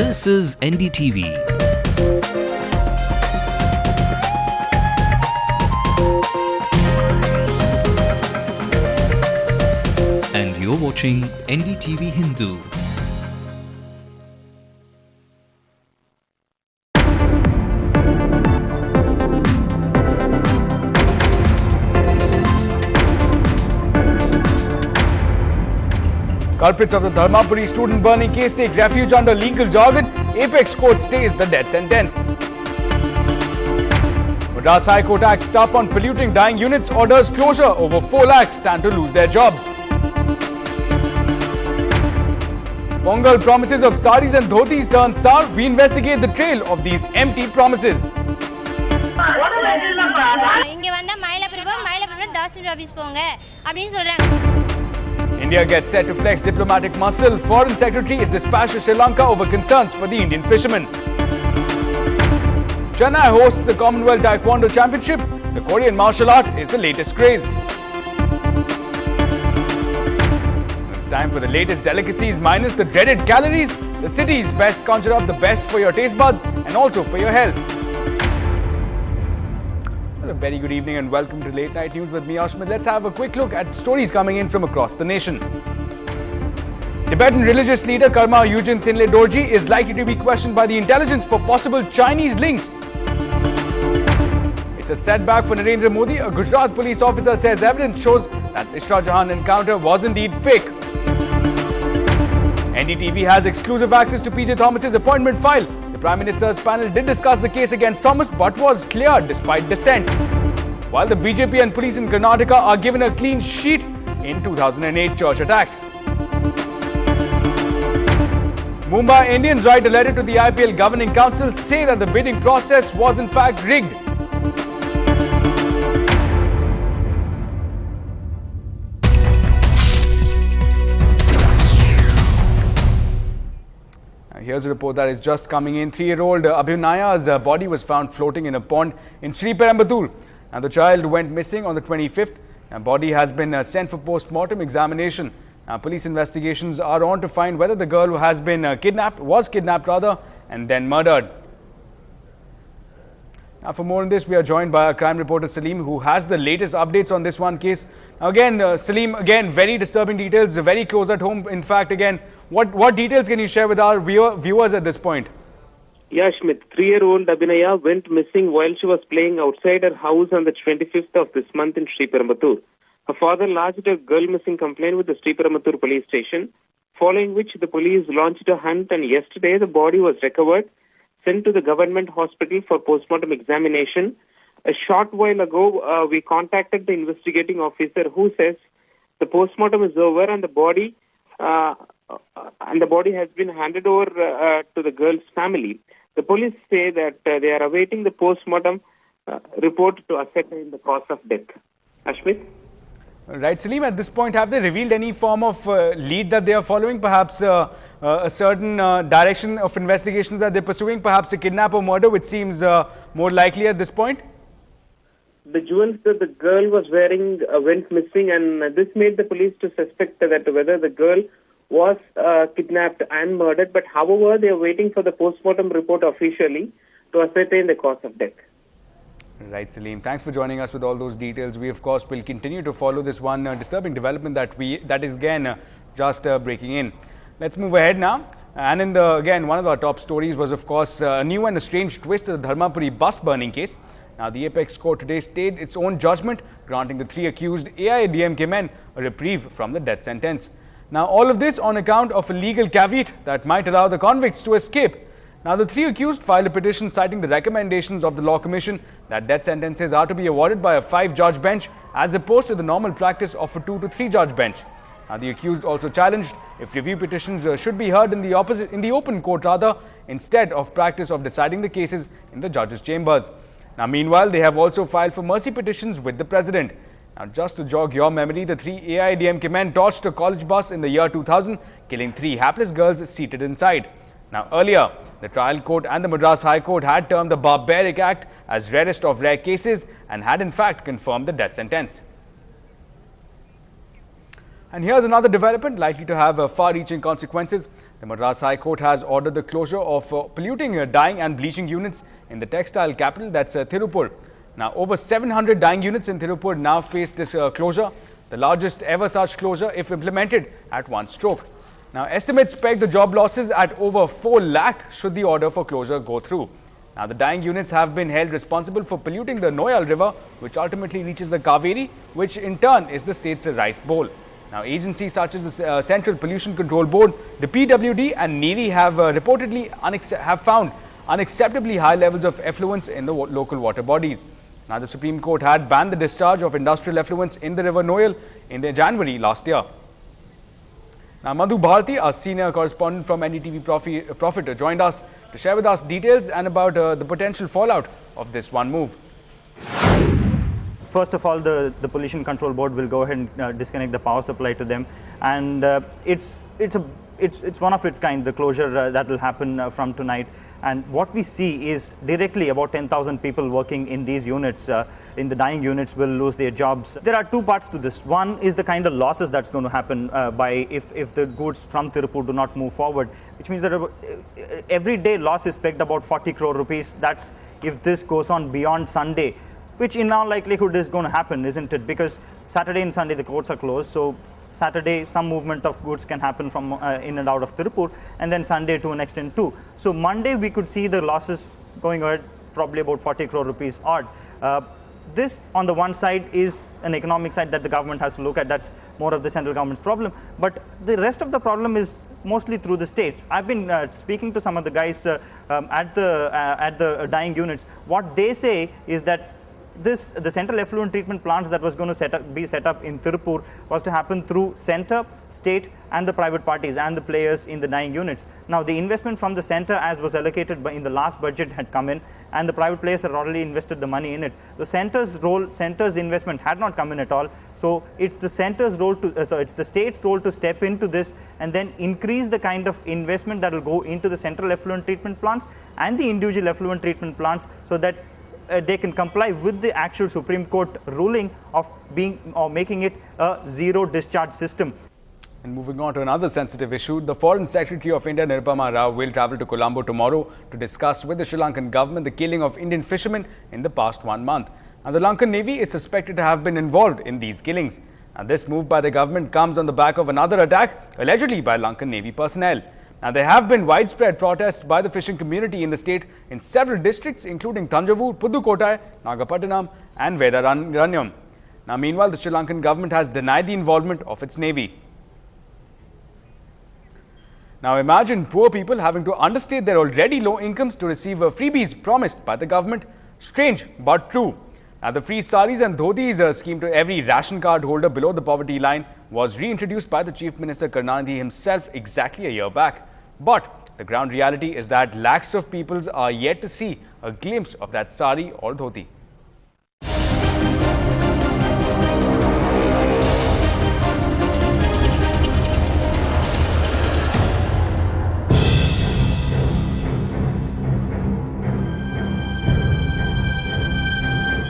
This is NDTV. And you're watching NDTV Hindu. Culprits of the Dharmapuri student burning case take refuge under legal jargon. Apex Court stays the death sentence. Madras High Court acts tough on polluting dying units, orders closure. Over 4 lakhs stand to lose their jobs. Pongal promises of saris and dhotis turn sour. We investigate the trail of these empty promises. India gets set to flex diplomatic muscle. Foreign Secretary is dispatched to Sri Lanka over concerns for the Indian fishermen. Chennai hosts the Commonwealth Taekwondo Championship. The Korean martial art is the latest craze. It's time for the latest delicacies minus the dreaded calories. The city's best conjure up the best for your taste buds and also for your health. A very good evening and welcome to Late Night News with me, Ashmit. Let's have a quick look at stories coming in from across the nation. Tibetan religious leader Karma Yujin Thinle Dorji is likely to be questioned by the intelligence for possible Chinese links. It's a setback for Narendra Modi. A Gujarat police officer says evidence shows that Ishra Jahan encounter was indeed fake. NDTV has exclusive access to PJ Thomas's appointment file. The Prime Minister's panel did discuss the case against Thomas but was cleared despite dissent. While the BJP and police in Karnataka are given a clean sheet in 2008 church attacks. Mumbai Indians write a letter to the IPL Governing Council, say that the bidding process was in fact rigged. Here's a report that is just coming in. 3-year-old Abhinaya's body was found floating in a pond in Sri Perambatoor. And the child went missing on the 25th. The body has been sent for post-mortem examination. Police investigations are on to find whether the girl who has been was kidnapped and then murdered. Now for more on this, we are joined by our crime reporter Salim, who has the latest updates on this one case. Now again, Salim, very disturbing details, very close at home. In fact, again, what details can you share with our viewers at this point? Yeah, Schmidt, 3-year-old Abhinaya went missing while she was playing outside her house on the 25th of this month in Sri Perambatoor. Her father lodged a girl missing complaint with the Sri Perambatoor police station, following which the police launched a hunt, and yesterday the body was recovered, sent to the government hospital for postmortem examination. A short while ago, we contacted the investigating officer who says the postmortem is over and the body has been handed over to the girl's family. The police say that they are awaiting the postmortem report to ascertain the cause of death. Ashmit? Right, Salim, at this point, have they revealed any form of lead that they are following? Perhaps a certain direction of investigation that they're pursuing? Perhaps a kidnap or murder, which seems more likely at this point? The jewels that the girl was wearing went missing, and this made the police to suspect that whether the girl was kidnapped and murdered. But however, they are waiting for the postmortem report officially to ascertain the cause of death. Right, Salim. Thanks for joining us with all those details. We, of course, will continue to follow this one disturbing development that is again just breaking in. Let's move ahead now. And again, one of our top stories was, of course, a new and a strange twist to the Dharmapuri bus burning case. Now, the Apex Court today stayed its own judgment, granting the 3 accused AIADMK men a reprieve from the death sentence. Now, all of this on account of a legal caveat that might allow the convicts to escape. Now, the 3 accused filed a petition citing the recommendations of the Law Commission that death sentences are to be awarded by a 5-judge bench as opposed to the normal practice of a 2 to 3-judge bench. Now, the accused also challenged if review petitions should be heard in the open court instead of practice of deciding the cases in the judges' chambers. Now, meanwhile, they have also filed for mercy petitions with the president. Now, just to jog your memory, the 3 AIADMK men torched a college bus in the year 2000, killing 3 hapless girls seated inside. Now, earlier, the trial court and the Madras High Court had termed the barbaric act as rarest of rare cases and had in fact confirmed the death sentence. And here's another development likely to have far-reaching consequences. The Madras High Court has ordered the closure of polluting dyeing and bleaching units in the textile capital, that's Tirupur. Now, over 700 dyeing units in Tirupur now face this closure, the largest ever such closure if implemented at one stroke. Now, estimates peg the job losses at over 4 lakh should the order for closure go through. Now, the dyeing units have been held responsible for polluting the Noyal River, which ultimately reaches the Kaveri, which in turn is the state's rice bowl. Now, agencies such as the Central Pollution Control Board, the PWD and NEWS have reportedly found unacceptably high levels of effluents in the local water bodies. Now, the Supreme Court had banned the discharge of industrial effluents in the river Noyal in January last year. Now, Madhu Bharati, our senior correspondent from NDTV Profit, joined us to share with us details and about the potential fallout of this one move. First of all, the Pollution Control Board will go ahead and disconnect the power supply to them, and it's one of its kind, the closure that will happen from tonight. And what we see is directly about 10,000 people working in these units, in the dyeing units, will lose their jobs. There are two parts to this. One is the kind of losses that's going to happen if the goods from Tirupur do not move forward, which means that every day loss is pegged about 40 crore rupees. That's if this goes on beyond Sunday, which in all likelihood is going to happen, isn't it? Because Saturday and Sunday the courts are closed, so Saturday some movement of goods can happen from in and out of Tirupur, and then Sunday to an extent too. So Monday we could see the losses going ahead, probably about 40 crore rupees odd. This on the one side is an economic side that the government has to look at. That's more of the central government's problem, but the rest of the problem is mostly through the states. I've been speaking to some of the guys at the dyeing units. What they say is that the central effluent treatment plants that was going to be set up in Tirupur was to happen through center, state and the private parties and the players in the dyeing units. Now, the investment from the center, as was allocated in the last budget, had come in, and the private players had already invested the money in it. The center's investment had not come in at all. So it's the center's role it's the state's role to step into this and then increase the kind of investment that will go into the central effluent treatment plants and the individual effluent treatment plants, so that they can comply with the actual Supreme Court ruling of making it a zero discharge system. And moving on to another sensitive issue, the Foreign Secretary of India, Nirupama Rao, will travel to Colombo tomorrow to discuss with the Sri Lankan government the killing of Indian fishermen in the past 1 month. And the Lankan Navy is suspected to have been involved in these killings. And this move by the government comes on the back of another attack, allegedly by Lankan Navy personnel. Now, there have been widespread protests by the fishing community in the state in several districts, including Thanjavur, Pudukkottai, Nagapattinam and Vedaranyam. Now, meanwhile, the Sri Lankan government has denied the involvement of its navy. Now, imagine poor people having to understate their already low incomes to receive freebies promised by the government. Strange, but true. Now, the free saris and dhotis scheme to every ration card holder below the poverty line was reintroduced by the Chief Minister Karunanidhi himself exactly a year back. But the ground reality is that lakhs of people are yet to see a glimpse of that sari or dhoti.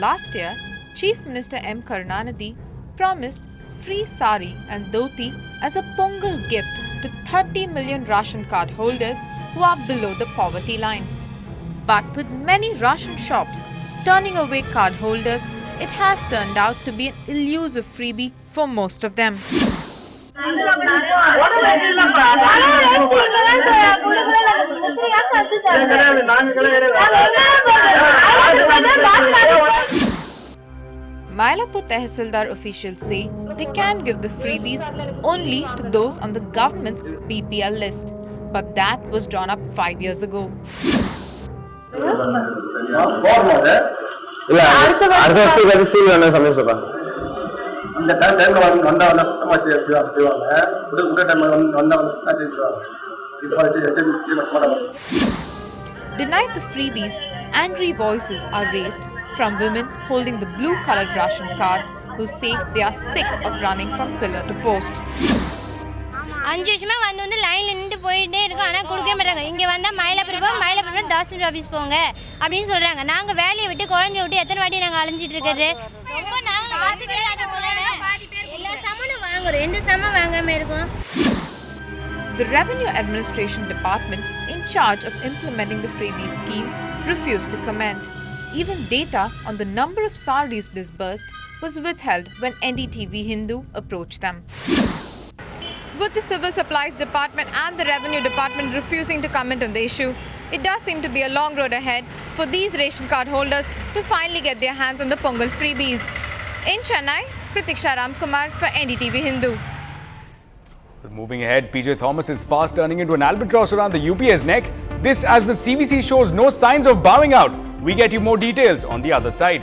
Last year, Chief Minister M. Karunanidhi promised free sari and dhoti as a Pongal gift to 30 million ration card holders who are below the poverty line. But with many ration shops turning away card holders, it has turned out to be an elusive freebie for most of them. Mylapur Tehsildar officials say they can give the freebies only to those on the government's BPL list, but that was drawn up 5 years ago. Denied the freebies, angry voices are raised from women holding the blue-coloured ration card who say they are sick of running from pillar to post. 5 வருஷமா வந்து லைன்ல நின்னு போயிட்டே இருக்கோம், ஆனா கொடுக்கவே மாட்டாங்க. இங்க வந்தா மயிலாப்பூர் தாசில்தார் ஆபீஸ் போங்க அப்படின்னு சொல்றாங்க. நாங்க வேலையை விட்டு குழந்தைய விட்டு எத்தனை வாட்டி நாங்க அலைஞ்சிட்டு இருக்குது. ரொம்ப நாங்களும் வசதி இல்லாதவங்க எல்லா சாமானும் வாங்குறோம், எந்த சாமான் வாங்காம இருக்கோம்? The Revenue Administration Department, in charge of implementing the freebie scheme, refused to comment. Even data on the number of saris disbursed was withheld when NDTV Hindu approached them. Both the Civil Supplies Department and the Revenue Department refusing to comment on the issue, it does seem to be a long road ahead for these ration card holders to finally get their hands on the Pongal freebies. In Chennai, Pratiksha Ramkumar for NDTV Hindu. Moving ahead, PJ Thomas is fast turning into an albatross around the UPA's neck. This as the CVC shows no signs of bowing out. We get you more details on the other side.